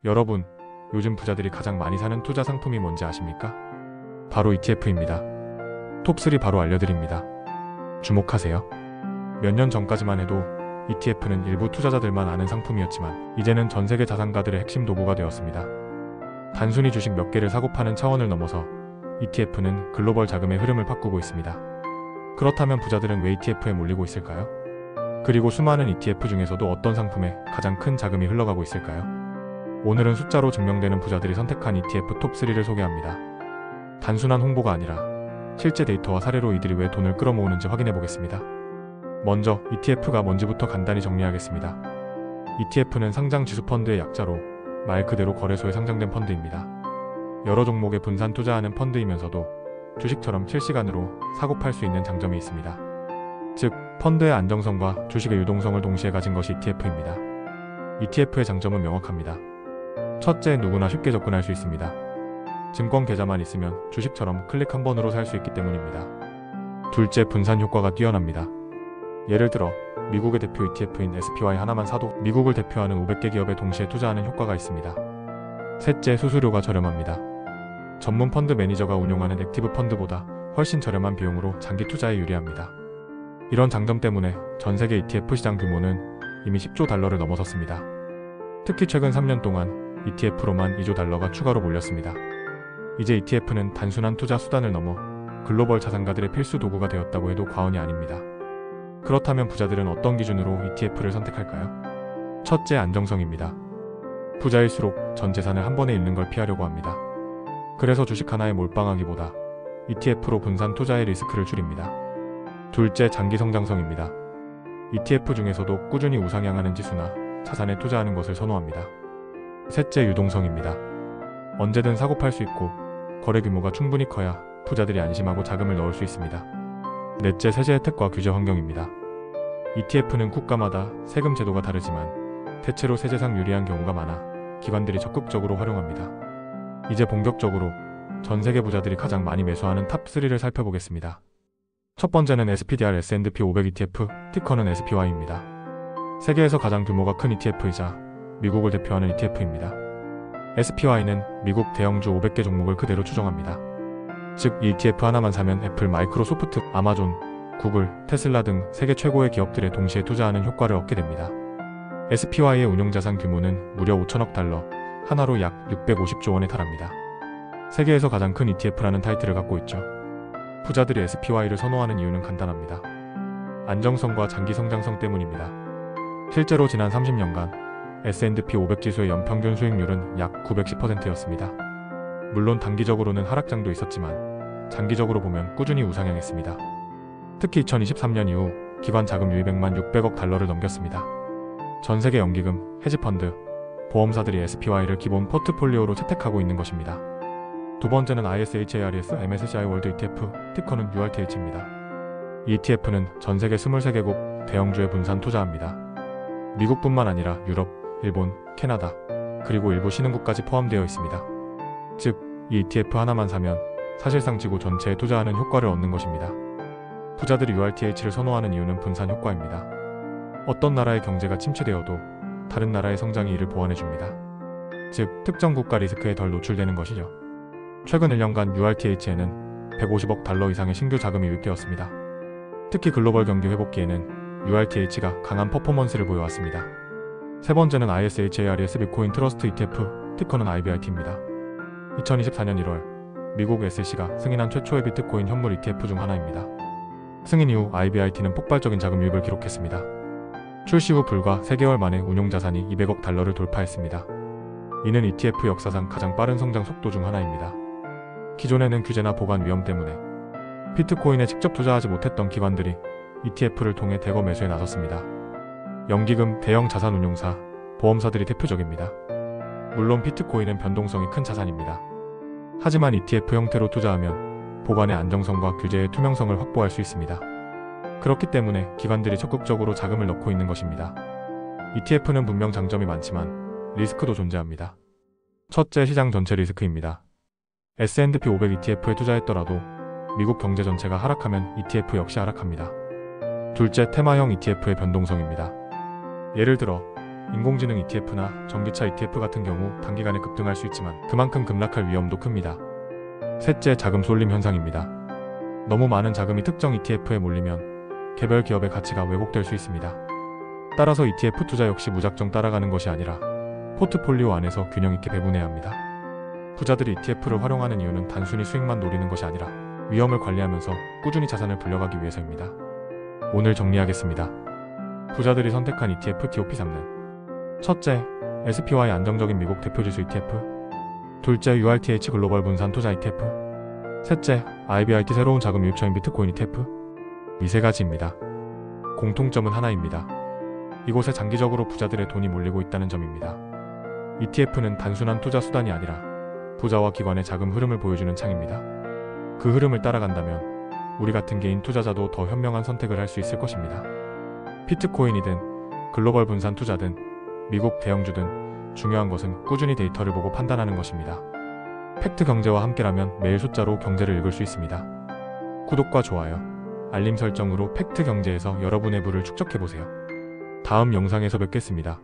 여러분, 요즘 부자들이 가장 많이 사는 투자 상품이 뭔지 아십니까? 바로 ETF입니다. 톱3 바로 알려드립니다. 주목하세요. 몇 년 전까지만 해도 ETF는 일부 투자자들만 아는 상품이었지만 이제는 전세계 자산가들의 핵심 도구가 되었습니다. 단순히 주식 몇 개를 사고 파는 차원을 넘어서 ETF는 글로벌 자금의 흐름을 바꾸고 있습니다. 그렇다면 부자들은 왜 ETF에 몰리고 있을까요? 그리고 수많은 ETF 중에서도 어떤 상품에 가장 큰 자금이 흘러가고 있을까요? 오늘은 숫자로 증명되는 부자들이 선택한 ETF 톱3를 소개합니다. 단순한 홍보가 아니라 실제 데이터와 사례로 이들이 왜 돈을 끌어모으는지 확인해 보겠습니다. 먼저 ETF가 뭔지부터 간단히 정리하겠습니다. ETF는 상장 지수펀드의 약자로 말 그대로 거래소에 상장된 펀드입니다. 여러 종목에 분산 투자하는 펀드이면서도 주식처럼 실시간으로 사고 팔 수 있는 장점이 있습니다. 즉, 펀드의 안정성과 주식의 유동성을 동시에 가진 것이 ETF입니다. ETF의 장점은 명확합니다. 첫째, 누구나 쉽게 접근할 수 있습니다. 증권 계좌만 있으면 주식처럼 클릭 한 번으로 살 수 있기 때문입니다. 둘째, 분산 효과가 뛰어납니다. 예를 들어 미국의 대표 ETF인 SPY 하나만 사도 미국을 대표하는 500개 기업에 동시에 투자하는 효과가 있습니다. 셋째, 수수료가 저렴합니다. 전문 펀드 매니저가 운용하는 액티브 펀드보다 훨씬 저렴한 비용으로 장기 투자에 유리합니다. 이런 장점 때문에 전 세계 ETF 시장 규모는 이미 10조 달러를 넘어섰습니다. 특히 최근 3년 동안 ETF로만 2조 달러가 추가로 몰렸습니다. 이제 ETF는 단순한 투자 수단을 넘어 글로벌 자산가들의 필수 도구가 되었다고 해도 과언이 아닙니다. 그렇다면 부자들은 어떤 기준으로 ETF를 선택할까요? 첫째, 안정성입니다. 부자일수록 전 재산을 한 번에 잃는 걸 피하려고 합니다. 그래서 주식 하나에 몰빵하기보다 ETF로 분산 투자의 리스크를 줄입니다. 둘째, 장기 성장성입니다. ETF 중에서도 꾸준히 우상향하는 지수나 자산에 투자하는 것을 선호합니다. 셋째, 유동성입니다. 언제든 사고 팔 수 있고 거래 규모가 충분히 커야 부자들이 안심하고 자금을 넣을 수 있습니다. 넷째, 세제 혜택과 규제 환경입니다. ETF는 국가마다 세금 제도가 다르지만 대체로 세제상 유리한 경우가 많아 기관들이 적극적으로 활용합니다. 이제 본격적으로 전 세계 부자들이 가장 많이 매수하는 탑3를 살펴보겠습니다. 첫 번째는 SPDR S&P 500 ETF, 티커는 SPY입니다. 세계에서 가장 규모가 큰 ETF이자 미국을 대표하는 ETF입니다. SPY는 미국 대형주 500개 종목을 그대로 추정합니다. 즉, 이 ETF 하나만 사면 애플, 마이크로소프트, 아마존, 구글, 테슬라 등 세계 최고의 기업들에 동시에 투자하는 효과를 얻게 됩니다. SPY의 운용자산 규모는 무려 5천억 달러, 하나로 약 650조 원에 달합니다. 세계에서 가장 큰 ETF라는 타이틀을 갖고 있죠. 부자들이 SPY를 선호하는 이유는 간단합니다. 안정성과 장기 성장성 때문입니다. 실제로 지난 30년간 S&P 500 지수의 연평균 수익률은 약 910%였습니다. 물론 단기적으로는 하락장도 있었지만 장기적으로 보면 꾸준히 우상향했습니다. 특히 2023년 이후 기관 자금 유입액만 600억 달러를 넘겼습니다. 전 세계 연기금, 헤지펀드, 보험사들이 SPY를 기본 포트폴리오로 채택하고 있는 것입니다. 두 번째는 ISHARES MSCI 월드 ETF, 티커는 URTH입니다. 이 ETF는 전 세계 23개국 대형주에 분산 투자합니다. 미국뿐만 아니라 유럽, 일본, 캐나다, 그리고 일부 신흥국까지 포함되어 있습니다. 즉, 이 ETF 하나만 사면 사실상 지구 전체에 투자하는 효과를 얻는 것입니다. 부자들이 URTH를 선호하는 이유는 분산 효과입니다. 어떤 나라의 경제가 침체되어도 다른 나라의 성장이 이를 보완해줍니다. 즉, 특정 국가 리스크에 덜 노출되는 것이죠. 최근 1년간 URTH에는 150억 달러 이상의 신규 자금이 유입되었습니다. 특히 글로벌 경기 회복기에는 URTH가 강한 퍼포먼스를 보여왔습니다. 세 번째는 ISHARES 비트코인 트러스트 ETF, 티커는 IBIT입니다. 2024년 1월 미국 SEC가 승인한 최초의 비트코인 현물 ETF 중 하나입니다. 승인 이후 IBIT는 폭발적인 자금 유입을 기록했습니다. 출시 후 불과 3개월 만에 운용자산이 200억 달러를 돌파했습니다. 이는 ETF 역사상 가장 빠른 성장 속도 중 하나입니다. 기존에는 규제나 보관 위험 때문에 비트코인에 직접 투자하지 못했던 기관들이 ETF를 통해 대거 매수에 나섰습니다. 연기금, 대형 자산운용사, 보험사들이 대표적입니다. 물론 비트코인은 변동성이 큰 자산입니다. 하지만 ETF 형태로 투자하면 보관의 안정성과 규제의 투명성을 확보할 수 있습니다. 그렇기 때문에 기관들이 적극적으로 자금을 넣고 있는 것입니다. ETF는 분명 장점이 많지만 리스크도 존재합니다. 첫째, 시장 전체 리스크입니다. S&P 500 ETF에 투자했더라도 미국 경제 전체가 하락하면 ETF 역시 하락합니다. 둘째, 테마형 ETF의 변동성입니다. 예를 들어 인공지능 ETF나 전기차 ETF 같은 경우 단기간에 급등할 수 있지만 그만큼 급락할 위험도 큽니다. 셋째, 자금 쏠림 현상입니다. 너무 많은 자금이 특정 ETF에 몰리면 개별 기업의 가치가 왜곡될 수 있습니다. 따라서 ETF 투자 역시 무작정 따라가는 것이 아니라 포트폴리오 안에서 균형 있게 배분해야 합니다. 부자들이 ETF를 활용하는 이유는 단순히 수익만 노리는 것이 아니라 위험을 관리하면서 꾸준히 자산을 불려가기 위해서입니다. 오늘 정리하겠습니다. 부자들이 선택한 ETF TOP3는 첫째, SPY 안정적인 미국 대표지수 ETF. 둘째, URTH 글로벌 분산 투자 ETF. 셋째, IBRT 새로운 자금 유입처인 비트코인 ETF. 이 세 가지입니다. 공통점은 하나입니다. 이곳에 장기적으로 부자들의 돈이 몰리고 있다는 점입니다. ETF는 단순한 투자 수단이 아니라 부자와 기관의 자금 흐름을 보여주는 창입니다. 그 흐름을 따라간다면 우리 같은 개인 투자자도 더 현명한 선택을 할 수 있을 것입니다. 비트코인이든 글로벌 분산 투자든 미국 대형주든 중요한 것은 꾸준히 데이터를 보고 판단하는 것입니다. 팩트 경제와 함께라면 매일 숫자로 경제를 읽을 수 있습니다. 구독과 좋아요, 알림 설정으로 팩트 경제에서 여러분의 부를 축적해보세요. 다음 영상에서 뵙겠습니다.